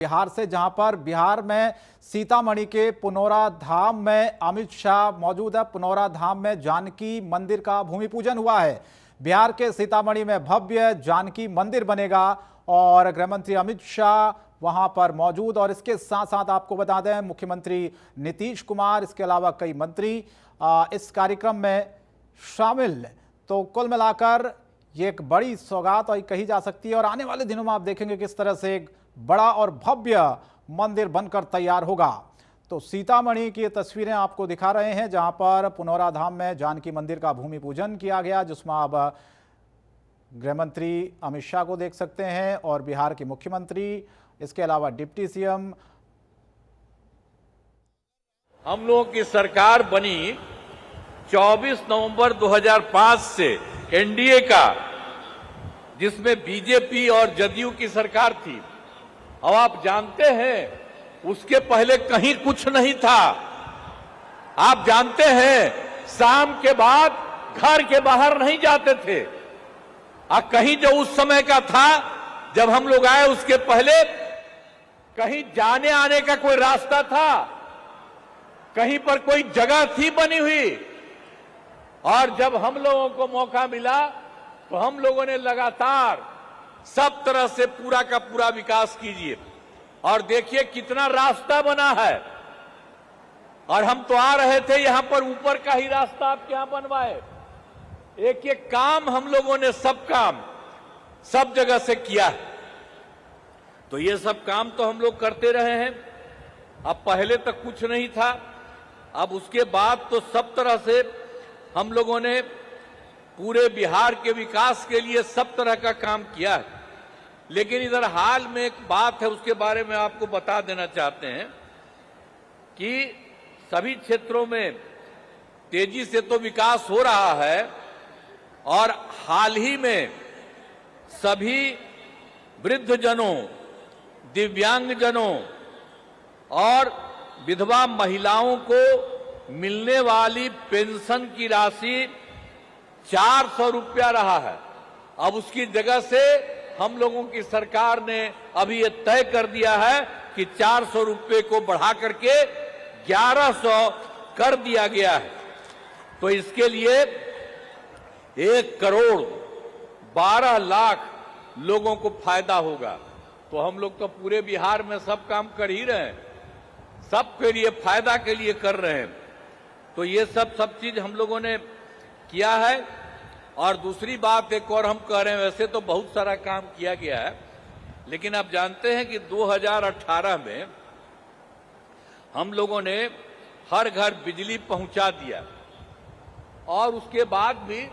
बिहार से, जहां पर बिहार में सीतामढ़ी के पुनौरा धाम में अमित शाह मौजूद है। पुनौरा धाम में जानकी मंदिर का भूमि पूजन हुआ है। बिहार के सीतामढ़ी में भव्य जानकी मंदिर बनेगा और गृहमंत्री अमित शाह वहां पर मौजूद। और इसके साथ साथ आपको बता दें, मुख्यमंत्री नीतीश कुमार, इसके अलावा कई मंत्री इस कार्यक्रम में शामिल। तो कुल मिलाकर ये एक बड़ी सौगात और कही जा सकती है। और आने वाले दिनों में आप देखेंगे किस तरह से एक बड़ा और भव्य मंदिर बनकर तैयार होगा। तो सीतामढ़ी की तस्वीरें आपको दिखा रहे हैं, जहां पर पुनौरा धाम में जानकी मंदिर का भूमि पूजन किया गया, जिसमें आप गृहमंत्री अमित शाह को देख सकते हैं और बिहार के मुख्यमंत्री, इसके अलावा डिप्टी सीएम। हम लोगों की सरकार बनी 24 नवंबर 2005 से एनडीए का, जिसमें बीजेपी और जदयू की सरकार थी। अब आप जानते हैं उसके पहले कहीं कुछ नहीं था। आप जानते हैं शाम के बाद घर के बाहर नहीं जाते थे। कहीं जो उस समय का था जब हम लोग आए, उसके पहले कहीं जाने आने का कोई रास्ता था, कहीं पर कोई जगह थी बनी हुई। और जब हम लोगों को मौका मिला तो हम लोगों ने लगातार सब तरह से पूरा का पूरा विकास कीजिए। और देखिए कितना रास्ता बना है। और हम तो आ रहे थे यहां पर, ऊपर का ही रास्ता आपके यहां बनवाए। एक एक काम हम लोगों ने, सब काम सब जगह से किया है। तो ये सब काम तो हम लोग करते रहे हैं। अब पहले तक कुछ नहीं था, अब उसके बाद तो सब तरह से हम लोगों ने पूरे बिहार के विकास के लिए सब तरह का काम किया है। लेकिन इधर हाल में एक बात है, उसके बारे में आपको बता देना चाहते हैं कि सभी क्षेत्रों में तेजी से तो विकास हो रहा है। और हाल ही में सभी वृद्धजनों, दिव्यांगजनों और विधवा महिलाओं को मिलने वाली पेंशन की राशि 400 रुपया रहा है। अब उसकी जगह से हम लोगों की सरकार ने अभी ये तय कर दिया है कि 400 रुपये को बढ़ा करके 1100 कर दिया गया है। तो इसके लिए 1 करोड़ 12 लाख लोगों को फायदा होगा। तो हम लोग तो पूरे बिहार में सब काम कर ही रहे हैं, सबके लिए फायदा के लिए कर रहे हैं। तो ये सब चीज हम लोगों ने किया है। और दूसरी बात एक और हम कह रहे हैं, वैसे तो बहुत सारा काम किया गया है, लेकिन आप जानते हैं कि 2018 में हम लोगों ने हर घर बिजली पहुंचा दिया। और उसके बाद भी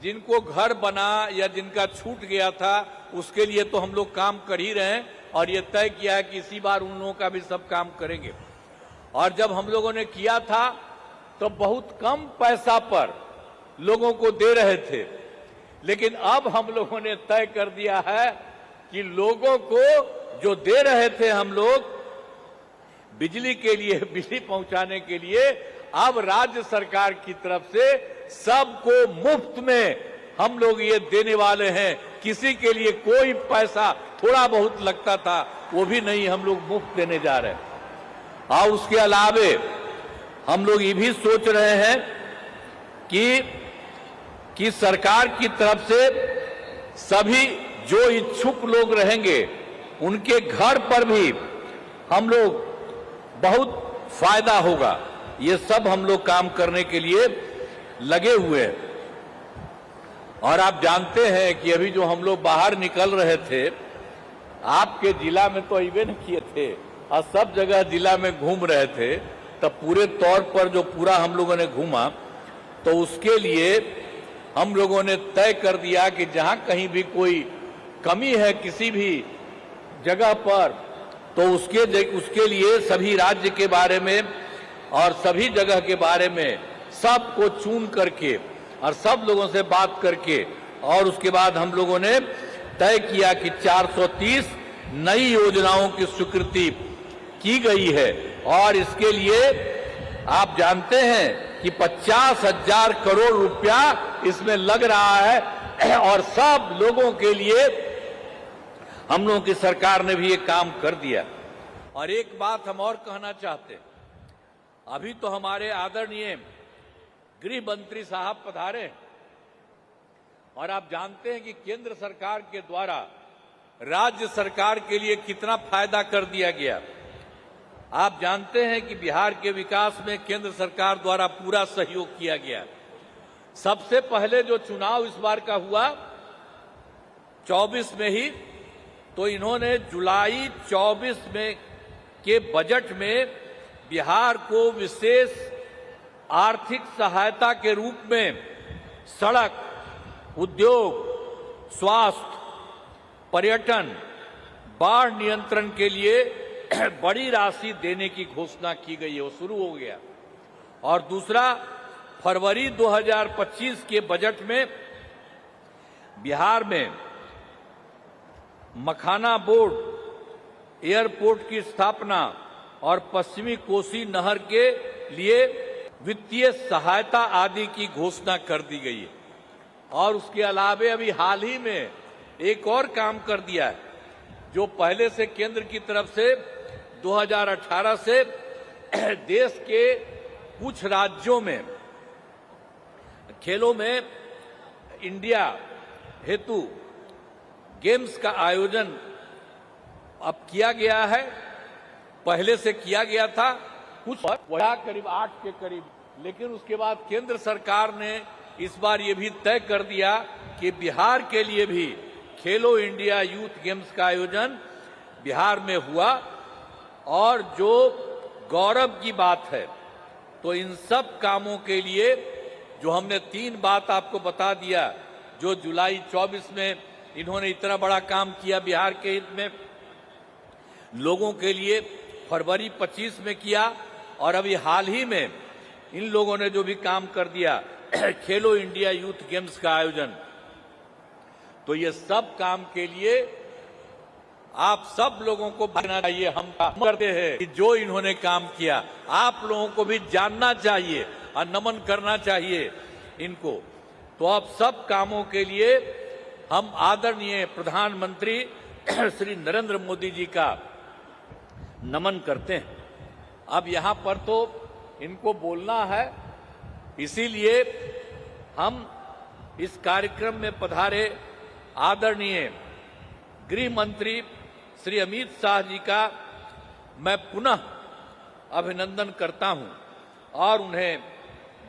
जिनको घर बना या जिनका छूट गया था, उसके लिए तो हम लोग काम कर ही रहे हैं। और ये तय किया है कि इसी बार उन लोगों का भी सब काम करेंगे। और जब हम लोगों ने किया था तो बहुत कम पैसा पर लोगों को दे रहे थे, लेकिन अब हम लोगों ने तय कर दिया है कि लोगों को जो दे रहे थे हम लोग बिजली के लिए, बिजली पहुंचाने के लिए, अब राज्य सरकार की तरफ से सबको मुफ्त में हम लोग ये देने वाले हैं। किसी के लिए कोई पैसा, थोड़ा बहुत लगता था, वो भी नहीं, हम लोग मुफ्त देने जा रहे हैं। और उसके अलावे हम लोग ये भी सोच रहे हैं कि सरकार की तरफ से सभी जो इच्छुक लोग रहेंगे उनके घर पर भी हम लोग बहुत फायदा होगा। ये सब हम लोग काम करने के लिए लगे हुए हैं। और आप जानते हैं कि अभी जो हम लोग बाहर निकल रहे थे, आपके जिला में तो अइबे नहीं किए थे और सब जगह जिला में घूम रहे थे, तब पूरे तौर पर जो पूरा हम लोगों ने घूमा, तो उसके लिए हम लोगों ने तय कर दिया कि जहां कहीं भी कोई कमी है किसी भी जगह पर, तो उसके लिए सभी राज्य के बारे में और सभी जगह के बारे में सबको चुन करके और सब लोगों से बात करके, और उसके बाद हम लोगों ने तय किया कि 430 नई योजनाओं की स्वीकृति की गई है। और इसके लिए आप जानते हैं कि 50,000 करोड़ रुपया इसमें लग रहा है। और सब लोगों के लिए हम लोगों की सरकार ने भी ये काम कर दिया। और एक बात हम और कहना चाहते हैं, अभी तो हमारे आदरणीय गृह मंत्री साहब पधारे और आप जानते हैं कि केंद्र सरकार के द्वारा राज्य सरकार के लिए कितना फायदा कर दिया गया। आप जानते हैं कि बिहार के विकास में केंद्र सरकार द्वारा पूरा सहयोग किया गया। सबसे पहले जो चुनाव इस बार का हुआ 24 में ही, तो इन्होंने जुलाई 24 में के बजट में बिहार को विशेष आर्थिक सहायता के रूप में सड़क, उद्योग, स्वास्थ्य, पर्यटन, बाढ़ नियंत्रण के लिए बड़ी राशि देने की घोषणा की गई है, वो शुरू हो गया। और दूसरा, फरवरी 2025 के बजट में बिहार में मखाना बोर्ड, एयरपोर्ट की स्थापना और पश्चिमी कोसी नहर के लिए वित्तीय सहायता आदि की घोषणा कर दी गई है। और उसके अलावा अभी हाल ही में एक और काम कर दिया है, जो पहले से केंद्र की तरफ से 2018 से देश के कुछ राज्यों में खेलों में इंडिया हेतु गेम्स का आयोजन अब किया गया है। पहले से किया गया था कुछ करीब 8 के करीब, लेकिन उसके बाद केंद्र सरकार ने इस बार ये भी तय कर दिया कि बिहार के लिए भी खेलो इंडिया यूथ गेम्स का आयोजन बिहार में हुआ। और जो गौरव की बात है, तो इन सब कामों के लिए जो हमने 3 बात आपको बता दिया, जो जुलाई 24 में इन्होंने इतना बड़ा काम किया बिहार के हित में लोगों के लिए, फरवरी 25 में किया, और अभी हाल ही में इन लोगों ने जो भी काम कर दिया खेलो इंडिया यूथ गेम्स का आयोजन, तो ये सब काम के लिए आप सब लोगों को बताना चाहिए। हम करते हैं कि जो इन्होंने काम किया आप लोगों को भी जानना चाहिए और नमन करना चाहिए इनको। तो अब सब कामों के लिए हम आदरणीय प्रधानमंत्री श्री नरेंद्र मोदी जी का नमन करते हैं। अब यहाँ पर तो इनको बोलना है, इसीलिए हम इस कार्यक्रम में पधारे आदरणीय गृह मंत्री श्री अमित शाह जी का मैं पुनः अभिनंदन करता हूं और उन्हें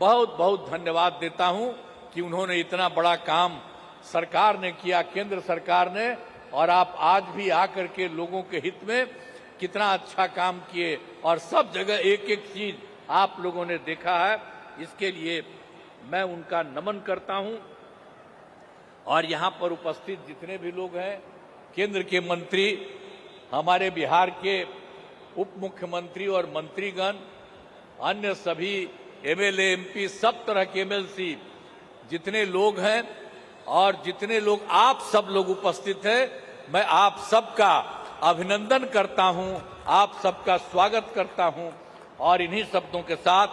बहुत बहुत धन्यवाद देता हूं कि उन्होंने इतना बड़ा काम सरकार ने किया, केंद्र सरकार ने, और आप आज भी आकर के लोगों के हित में कितना अच्छा काम किए और सब जगह एक एक चीज आप लोगों ने देखा है। इसके लिए मैं उनका नमन करता हूं। और यहाँ पर उपस्थित जितने भी लोग हैं, केंद्र के मंत्री, हमारे बिहार के उप मुख्यमंत्री और मंत्रीगण, अन्य सभी एमएलए एमपी, सब तरह के एमएलसी जितने लोग हैं और जितने लोग आप सब लोग उपस्थित हैं, मैं आप सबका अभिनंदन करता हूं, आप सबका स्वागत करता हूं और इन्हीं शब्दों के साथ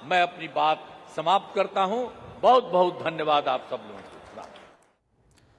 मैं अपनी बात समाप्त करता हूं। बहुत बहुत धन्यवाद आप सब लोगों को।